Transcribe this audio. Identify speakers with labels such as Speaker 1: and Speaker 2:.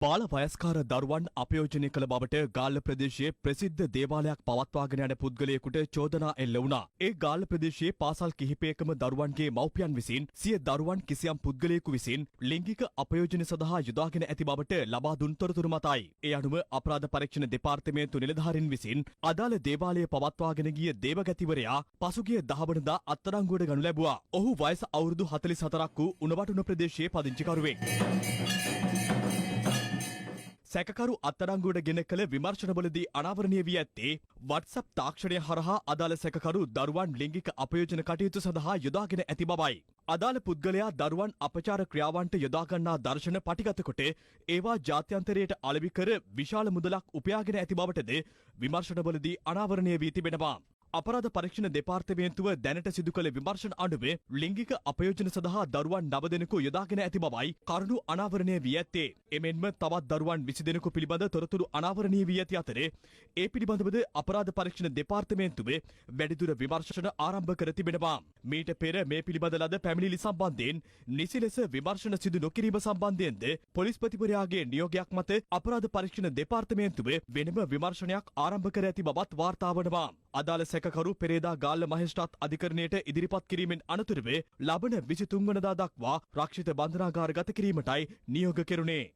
Speaker 1: බාල වයස්කාර දරුවන් අපයෝජනය කළ බවට ගාල්ල ප්‍රදේශයේ ප්‍රසිද්ධ දේවාලයක් පවත්වාගෙන යන පුද්ගලයෙකුට චෝදනා එල්ල වුණා. ඒ ගාල්ල ප්‍රදේශයේ පාසල් කිහිපයකම දරුවන්ගේ මව්පියන් විසින් සිය දරුවන් කිසියම් පුද්ගලයෙකු විසින් ලිංගික අපයෝජන සඳහා යොදාගෙන ඇති බවට ලබා දුන් තොරතුරු මතයි. ඒ අනුව අපරාධ පරීක්ෂණ දෙපාර්තමේන්තු නිලධාරීන් විසින් අදාළ දේවාලය පවත්වාගෙන ගිය දේවගතිවරයා පසුගිය 10 වනදා අත්අඩංගුවට ගනු ලැබුවා. ඔහු වයස අවුරුදු 44ක් වූ උණවටුන ප්‍රදේශයේ පදිංචිකරුවෙක්. සැකකරු අත්අඩංගුවට ගෙන කළ විමර්ශනවලදී අනාවරණය වී ඇත්තේ WhatsApp තාක්ෂණය හරහා අදාළ සැකකරු දරුවන් ලිංගික අපයෝජන කටයුතු සඳහා යොදාගෙන ඇති බවයි. අදාළ පුද්ගලයා දරුවන් අපචාර ක්‍රියාවන්ට යොදා ගන්නා දර්ශන පටිගත කොට ඒවා ජාත්‍යන්තරයට අලෙවි කර විශාල මුදලක් උපයාගෙන ඇති බවටද විමර්ශනවලදී අනාවරණය වී තිබෙනවා. අපරාධ පරීක්ෂණ දෙපාර්තමේන්තුව දැනට සිදු කළ විමර්ශන අනුවේ ලිංගික අපයෝජන සඳහා දරුවන් 9 දෙනෙකු යොදාගෙන ඇති බවයි කරුණු අනාවරණය වී ඇත්තේ. එමෙන්ම තවත් දරුවන් 20 දෙනෙකු පිළිබඳ තොරතුරු අනාවරණය වී ඇති අතරේ ඒ පිළිබඳවද අපරාධ පරීක්ෂණ දෙපාර්තමේන්තුවේ වැඩිදුර විමර්ශන ආරම්භ කර තිබෙනවා. මීට පෙර මේ පිළිබඳ ලද පැමිණිලි සම්බන්ධයෙන් නිසි ලෙස විමර්ශන සිදු නොකිරීම සම්බන්ධයෙන්ද පොලිස්පතිවරයාගේ නියෝගයක් මත අපරාධ පරීක්ෂණ දෙපාර්තමේන්තුවේ වෙනම විමර්ශනයක් ආරම්භ කර ඇති බවත් වාර්තා වනවා. අදාළ සැකකරු පෙරේදා ගාල්ල මහේස්ත්‍රාත් අධිකරණයට ඉදිරිපත් කිරීමෙන් අනතුරුව ලබන 23 වනදා දක්වා රක්ෂිත බන්ධනාගාරගත කිරීමටයි නියෝග කෙරුණේ.